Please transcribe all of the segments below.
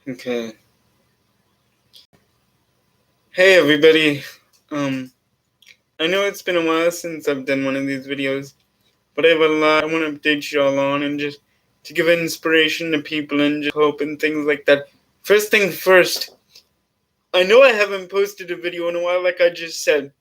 Okay. Hey everybody. I know it's been a while since I've done one of these videos, but I have a lot I want to update you all on and just to give inspiration to people and just hope and things like that. First thing first, I know I haven't posted a video in a while, like I just said.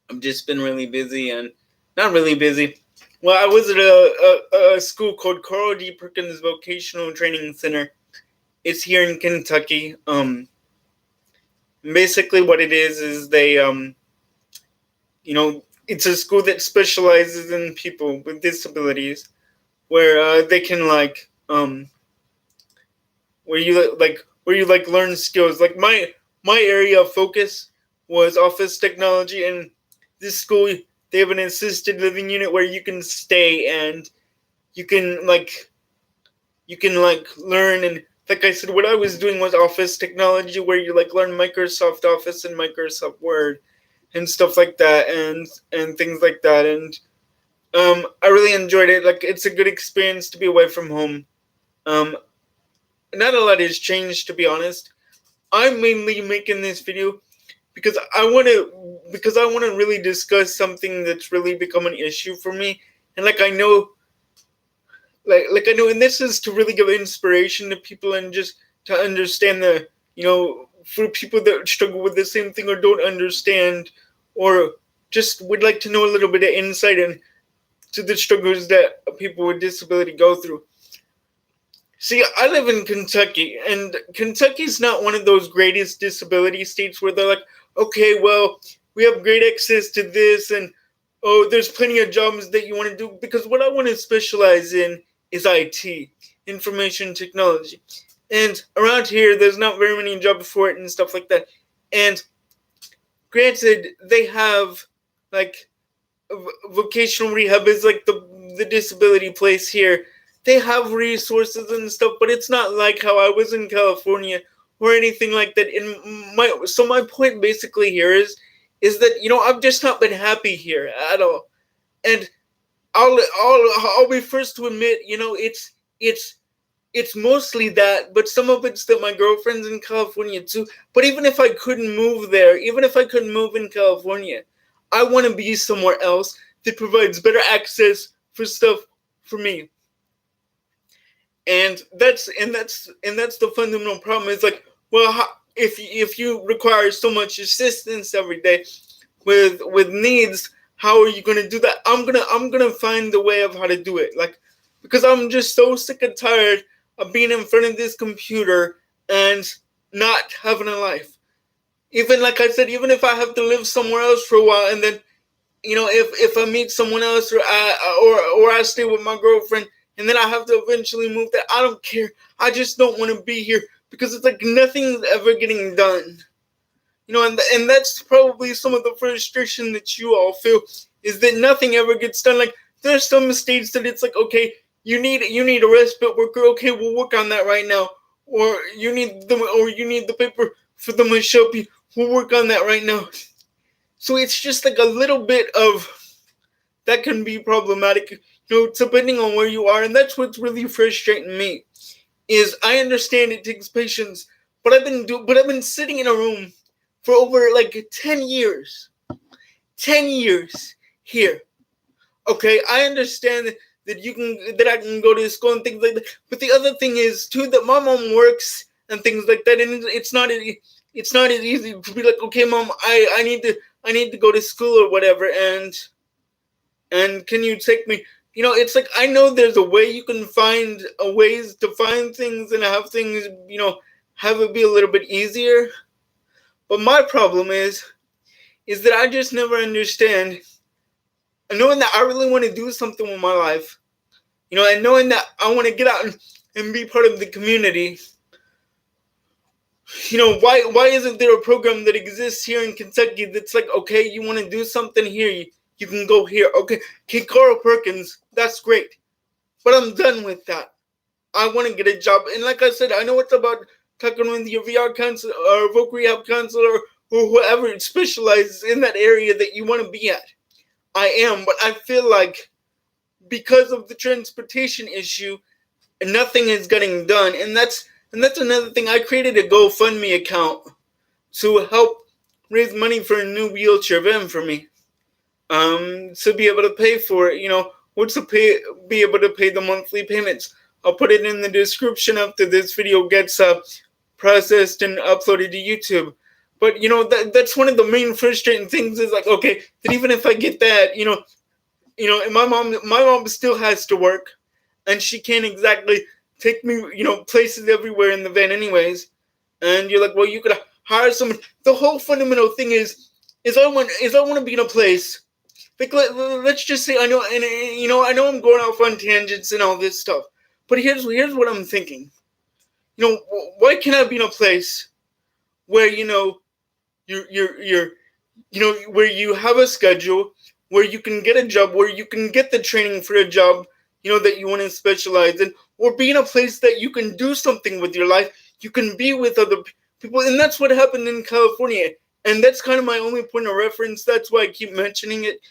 I've just been really busy and not really busy. Well, I was at a school called Carl D. Perkins Vocational Training Center. It's here in Kentucky. Basically what it is they it's a school that specializes in people with disabilities, where they can where you learn skills. Like my area of focus was office technology, and this school, they have an assisted living unit where you can stay and you can learn. And like I said, what I was doing was office technology, where you learn Microsoft Office and Microsoft Word and stuff like that, and things like that. And I really enjoyed it. Like, it's a good experience to be away from home. Um, Not a lot has changed, to be honest. I'm mainly making this video because I want to really discuss something that's really become an issue for me. And I know, and this is to really give inspiration to people and just to understand for people that struggle with the same thing or don't understand, or just would like to know a little bit of insight into the struggles that people with disability go through. See, I live in Kentucky, and Kentucky's not one of those greatest disability states where they're like, okay, well, we have great access to this, and oh, there's plenty of jobs that you want to do. Because what I want to specialize in is IT, information technology. And around here, there's not very many jobs for it and stuff like that. And granted, they have like vocational rehab is like the disability place here. They have resources and stuff, but it's not like how I was in California or anything like that. My point basically here is that I've just not been happy here at all. And I'll be first to admit, it's mostly that, but some of it's that my girlfriend's in California too. But even if I couldn't move there, even if I couldn't move in California, I want to be somewhere else that provides better access for stuff for me. And that's the fundamental problem. It's like, well, if you require so much assistance every day with needs, how are you going to do that? I'm gonna find a way of how to do it. Like, because I'm just so sick and tired of being in front of this computer and not having a life. Even like I said, even if I have to live somewhere else for a while, and then if I meet someone else, or I stay with my girlfriend, and then I have to eventually move there, I don't care. I just don't want to be here because it's like nothing's ever getting done. And that's probably some of the frustration that you all feel, is that nothing ever gets done. Like, there's some states that it's like, okay, you need a respite worker. Okay, we'll work on that right now. Or you need the paper for the Mississippi. We'll work on that right now. So it's just like a little bit of that can be problematic, depending on where you are. And that's what's really frustrating me. Is I understand it takes patience, but I've been sitting in a room for over like 10 years. 10 years here. Okay, I understand that I can go to school and things like that. But the other thing is too that my mom works and things like that, and it's not as easy to be like, okay, mom, I need to go to school or whatever, and can you take me? It's like, I know there's a way you can find ways to find things and have things, have it be a little bit easier. But my problem is that I just never understand. And knowing that I really want to do something with my life, and knowing that I want to get out and be part of the community. Why isn't there a program that exists here in Kentucky that's like, okay, you want to do something here, you can go here. Okay, Carl Perkins, that's great. But I'm done with that. I want to get a job. And like I said, I know it's about talking with your VR counselor or voc rehab counselor or whoever specializes in that area that you want to be at. I am, but I feel like because of the transportation issue, nothing is getting done. And that's And that's another thing. I created a GoFundMe account to help raise money for a new wheelchair van for me. To be able to pay for it, or to be able to pay the monthly payments. I'll put it in the description after this video gets processed and uploaded to YouTube. But that's one of the main frustrating things is like, okay, that even if I get that, and my mom still has to work, and she can't exactly take me, places everywhere in the van anyways. And you're like, well, you could hire someone. The whole fundamental thing is I want to be in a place. Like, let's just say I know, and I know I'm going off on tangents and all this stuff. But here's what I'm thinking. Why can't I be in a place where you're where you have a schedule, where you can get a job, where you can get the training for a job, that you want to specialize in, or be in a place that you can do something with your life. You can be with other people, and that's what happened in California. And that's kind of my only point of reference. That's why I keep mentioning it.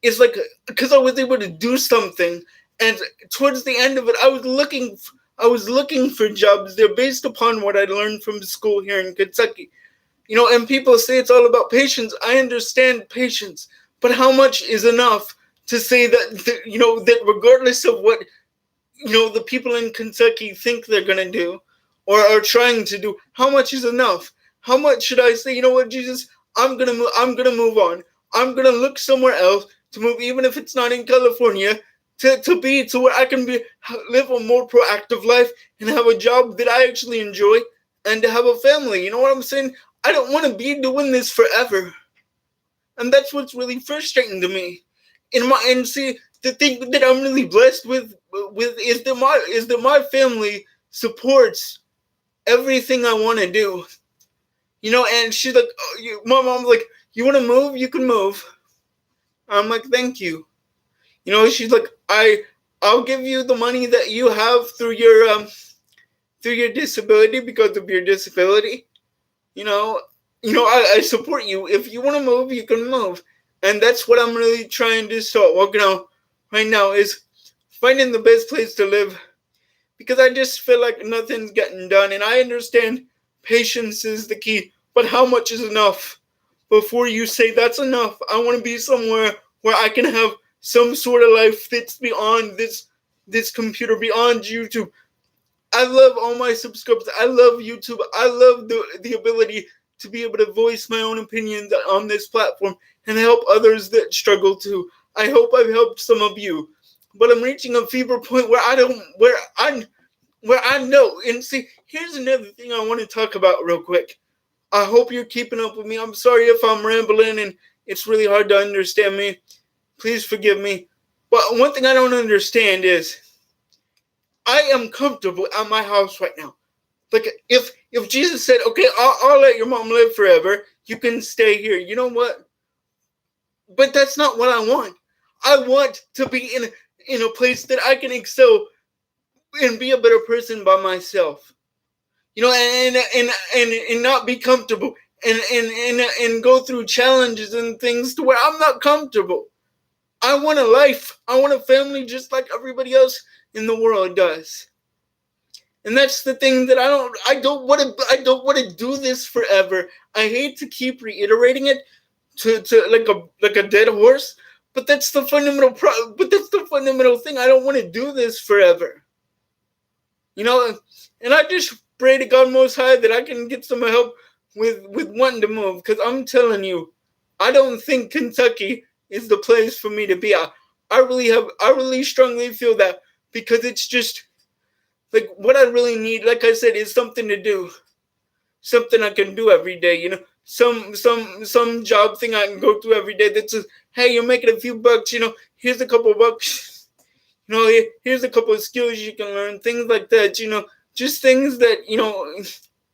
It's like, because I was able to do something, and towards the end of it, I was looking for jobs there based upon what I learned from school here in Kentucky. And people say it's all about patience. I understand patience, but how much is enough to say that regardless of what the people in Kentucky think they're gonna do or are trying to do, how much is enough? How much should I say, what, Jesus, I'm gonna move on. I'm gonna look somewhere else to move, even if it's not in California, to where I can live a more proactive life and have a job that I actually enjoy and to have a family. You know what I'm saying? I don't want to be doing this forever. And that's what's really frustrating to me. And see, the thing that I'm really blessed with is that my family supports everything I want to do. And she's like, my mom's like, you want to move? You can move. I'm like, thank you. She's like, I'll give you the money that you have through your disability because of your disability. I support you. If you want to move, you can move. And that's what I'm really trying to start working on right now, is finding the best place to live. Because I just feel like nothing's getting done. And I understand patience is the key. But how much is enough? Before you say that's enough, I want to be somewhere where I can have some sort of life that's beyond this computer, beyond YouTube. I love all my subscribers. I love YouTube. I love the ability to be able to voice my own opinions on this platform and help others that struggle too. I hope I've helped some of you, but I'm reaching a fever point where I know. And see, here's another thing I want to talk about real quick. I hope you're keeping up with me. I'm sorry if I'm rambling and it's really hard to understand me. Please forgive me. But one thing I don't understand is I am comfortable at my house right now. Like, if Jesus said, okay, I'll let your mom live forever, you can stay here. You know what? But that's not what I want. I want to be in a place that I can excel and be a better person by myself. And not be comfortable and go through challenges and things to where I'm not comfortable. I want a life. I want a family just like everybody else in the world does. And that's the thing that I don't want to do this forever. I hate to keep reiterating it to like a dead horse, but that's the fundamental thing. I don't want to do this forever. And I just pray to God Most High that I can get some help with wanting to move, because I'm telling you, I don't think Kentucky is the place for me to be. I really strongly feel that, because it's just like what I really need, like I said, is something to do. Something I can do every day, some job thing I can go through every day that says, hey, you're making a few bucks, here's a couple of bucks, here's a couple of skills you can learn, things like that, just things that,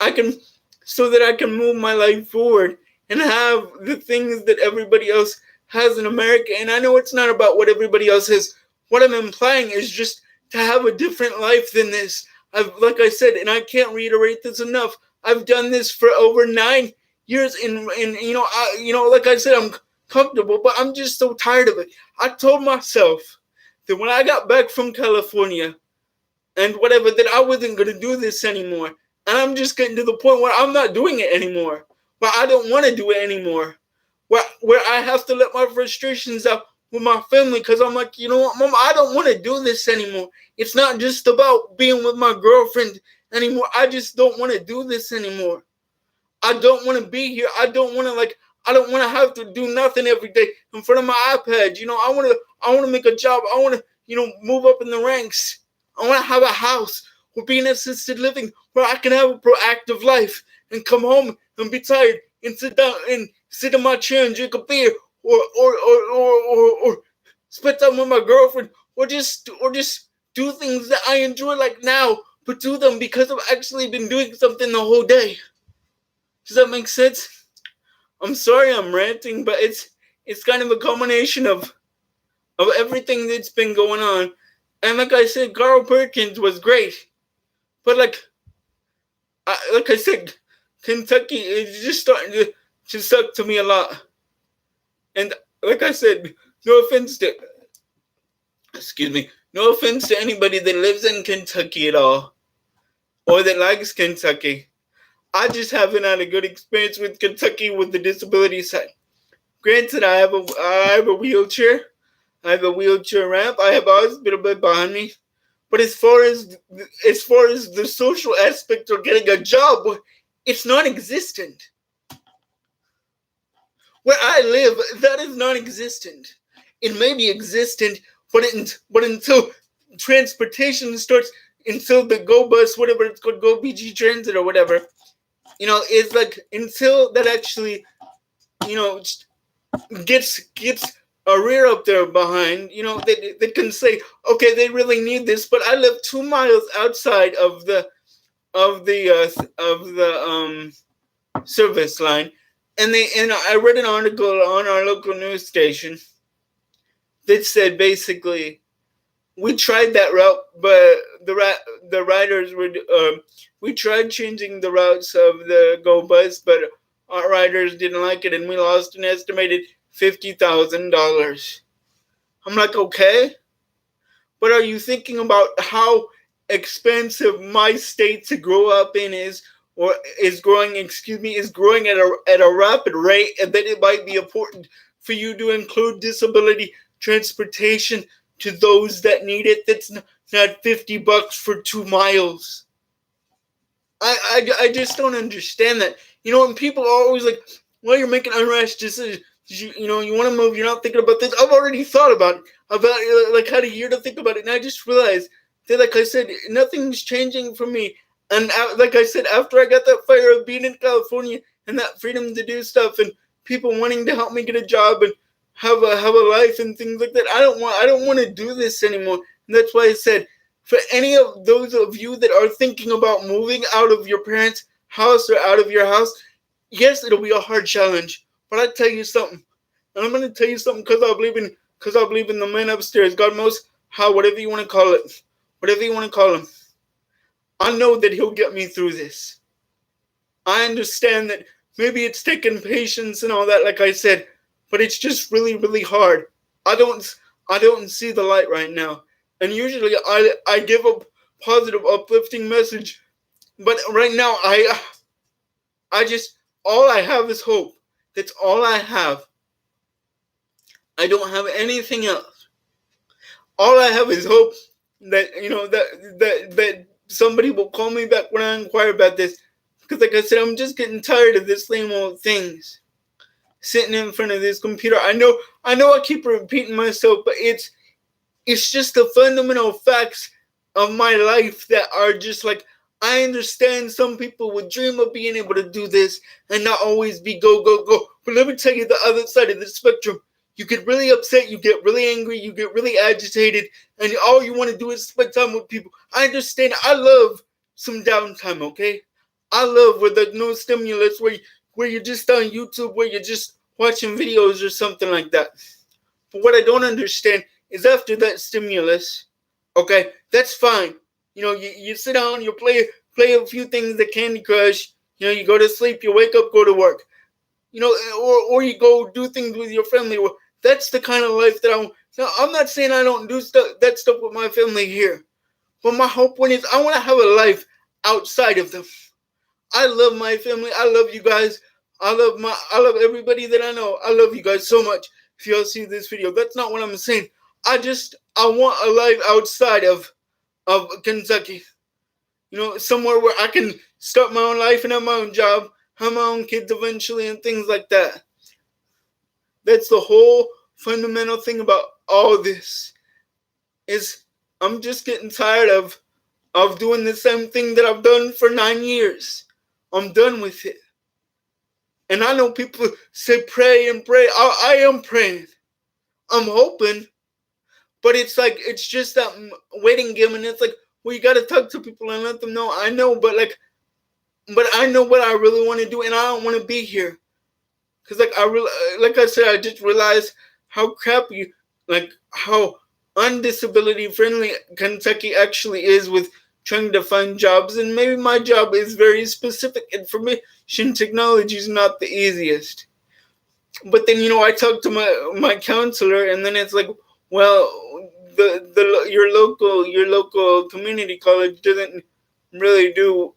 I can, so that I can move my life forward and have the things that everybody else has in America. And I know it's not about what everybody else has. What I'm implying is just to have a different life than this. Like I said, and I can't reiterate this enough, I've done this for over 9 years, and like I said, I'm comfortable, but I'm just so tired of it. I told myself that when I got back from California and whatever, that I wasn't going to do this anymore. And I'm just getting to the point where I'm not doing it anymore. Where I don't want to do it anymore. Where I have to let my frustrations out with my family because I'm like, you know what, Mom, I don't want to do this anymore. It's not just about being with my girlfriend anymore. I just don't want to do this anymore. I don't want to be here. I don't want to I don't want to have to do nothing every day in front of my iPad. I want to make a job. I want to, move up in the ranks. I want to have a house or be in assisted living where I can have a proactive life and come home and be tired and sit down and sit in my chair and drink a beer or spend time with my girlfriend or just do things that I enjoy like now, but do them because I've actually been doing something the whole day. Does that make sense? I'm sorry I'm ranting, but it's kind of a combination of everything that's been going on. And like I said, Carl Perkins was great. But like I said, Kentucky is just starting to suck to me a lot. And like I said, no offense to anybody that lives in Kentucky at all or that likes Kentucky. I just haven't had a good experience with Kentucky with the disability side. Granted, I have a wheelchair. I have a wheelchair ramp. I have a hospital bed behind me. But as far as the social aspect of getting a job, it's non-existent. Where I live, that is non-existent. It may be existent, but until transportation starts, until the Go Bus, whatever it's called, Go BG Transit or whatever, it's like until that actually, gets a rear up there behind, they can say, okay, they really need this, but I live 2 miles outside of the service line, and I read an article on our local news station that said basically we tried that route, but the riders we tried changing the routes of the Go Bus, but our riders didn't like it, and we lost an estimated $50,000. I'm like, okay, but are you thinking about how expensive my state to grow up in is growing at a rapid rate, and that it might be important for you to include disability transportation to those that need it? That's not $50 for 2 miles. I just don't understand that. And people are always like, well, you're making unrash decisions. You want to move, you're not thinking about this. I've already thought about it, had a year to think about it, and I just realized that, like I said, nothing's changing for me. And like I said, after I got that fire of being in California and that freedom to do stuff and people wanting to help me get a job and have a life and things like that, I don't want to do this anymore. And that's why I said, for any of those of you that are thinking about moving out of your parents' house or out of your house, yes, it'll be a hard challenge. But I tell you something, and I'm going to tell you something because I believe in the man upstairs, God most high, whatever you want to call him. I know that he'll get me through this. I understand that maybe it's taking patience and all that, like I said, but it's just really, really hard. I don't see the light right now. And usually I give a positive, uplifting message, but right now I just, all I have is hope. That's all I have. I don't have anything else. All I have is hope that that somebody will call me back when I inquire about this. Because like I said, I'm just getting tired of this same old things. Sitting in front of this computer. I know I keep repeating myself, but it's just the fundamental facts of my life that are just like, I understand some people would dream of being able to do this and not always be go, go, go. But let me tell you the other side of the spectrum. You get really upset, you get really angry, you get really agitated, and all you want to do is spend time with people. I understand. I love some downtime, okay? I love where there's no stimulus, where you're just on YouTube, where you're just watching videos or something like that. But what I don't understand is after that stimulus, okay, that's fine. You sit down, you play a few things that Candy Crush, you go to sleep, you wake up, go to work, or you go do things with your family. That's the kind of life that I want. Now, I'm not saying I don't do that stuff with my family here, but my whole point is I want to have a life outside of them. I love my family. I love you guys. I love everybody that I know. I love you guys so much. If y'all see this video, that's not what I'm saying. I want a life outside of Kentucky. You know, somewhere where I can start my own life and have my own job, have my own kids eventually, and things like that. That's the whole fundamental thing about all this. Is I'm just getting tired of doing the same thing that I've done for 9 years. I'm done with it. And I know people say pray and pray. I am praying. I'm hoping. But it's like, it's just that waiting game. And it's like, well, you got to talk to people and let them know. I know, but I know what I really want to do. And I don't want to be here. Because like I said, I just realized how crappy, like how undisability friendly Kentucky actually is with trying to find jobs. And maybe my job is very specific. Information technology is not the easiest. But then, I talked to my counselor, and then it's like, well, your local community college doesn't really do.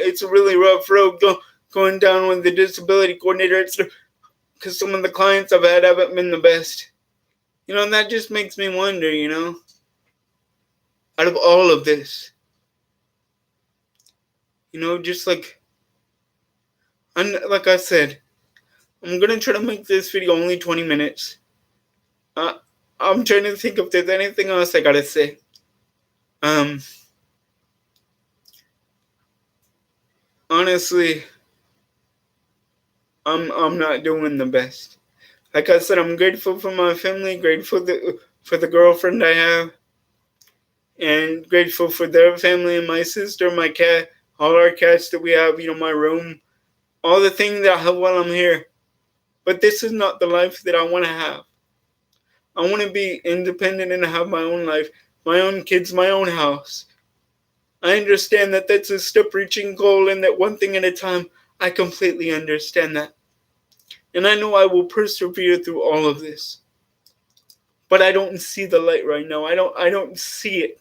It's a really rough road going down with the disability coordinator. It's because some of the clients I've had haven't been the best. And that just makes me wonder. Out of all of this, just like I said, I'm gonna try to make this video only 20 minutes. I'm trying to think if there's anything else I gotta say. Honestly, I'm not doing the best. Like I said, I'm grateful for my family, grateful for the girlfriend I have, and grateful for their family and my sister, my cat, all our cats that we have, my room, all the things that I have while I'm here. But this is not the life that I want to have. I want to be independent and have my own life, my own kids, my own house. I understand that that's a step-reaching goal and that one thing at a time. I completely understand that. And I know I will persevere through all of this. But I don't see the light right now. I don't see it.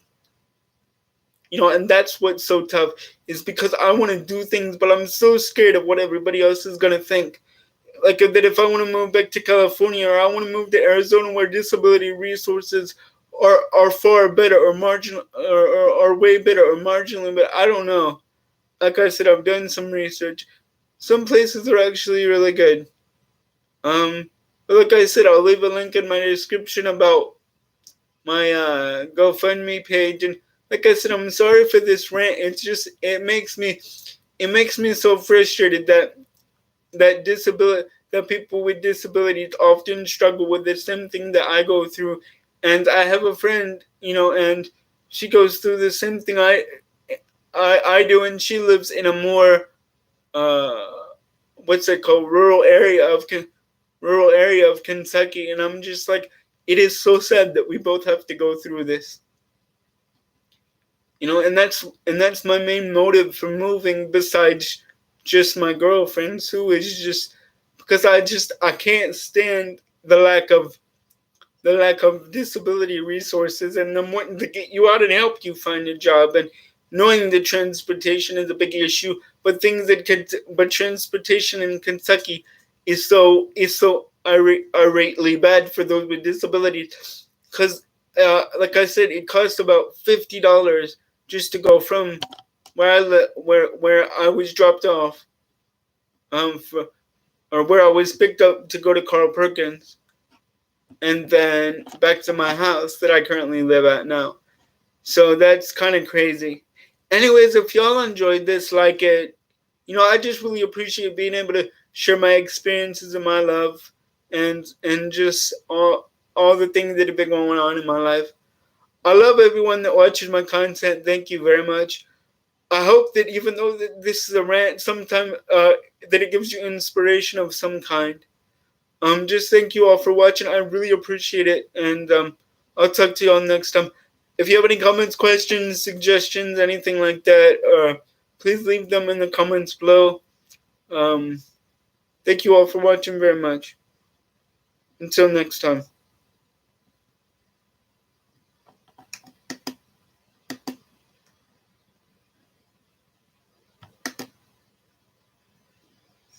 And that's what's so tough, is because I want to do things, but I'm so scared of what everybody else is going to think. Like that if I want to move back to California, or I want to move to Arizona where disability resources are far better or marginal or way better or marginally better. I don't know. Like I said, I've done some research. Some places are actually really good. But like I said, I'll leave a link in my description about my GoFundMe page. And like I said, I'm sorry for this rant. It's just it makes me so frustrated that people with disabilities often struggle with the same thing that I go through. And I have a friend, and she goes through the same thing I do, and she lives in a more rural area of Kentucky. And I'm just like, it is so sad that we both have to go through this. And that's my main motive for moving, besides just my girlfriends, who is just because I can't stand the lack of disability resources, and I'm wanting to get you out and help you find a job. And knowing that transportation is a big issue, but transportation in Kentucky is so irately bad for those with disabilities, because like I said, it costs about $50 just to go from where I was dropped off, or where I was picked up to go to Carl Perkins, and then back to my house that I currently live at now. So that's kind of crazy. Anyways, if y'all enjoyed this, like it, I just really appreciate being able to share my experiences and my love, and just all the things that have been going on in my life. I love everyone that watches my content. Thank you very much. I hope that even though this is a rant, sometime that it gives you inspiration of some kind. Just thank you all for watching. I really appreciate it, and I'll talk to you all next time. If you have any comments, questions, suggestions, anything like that, please leave them in the comments below. Thank you all for watching very much. Until next time.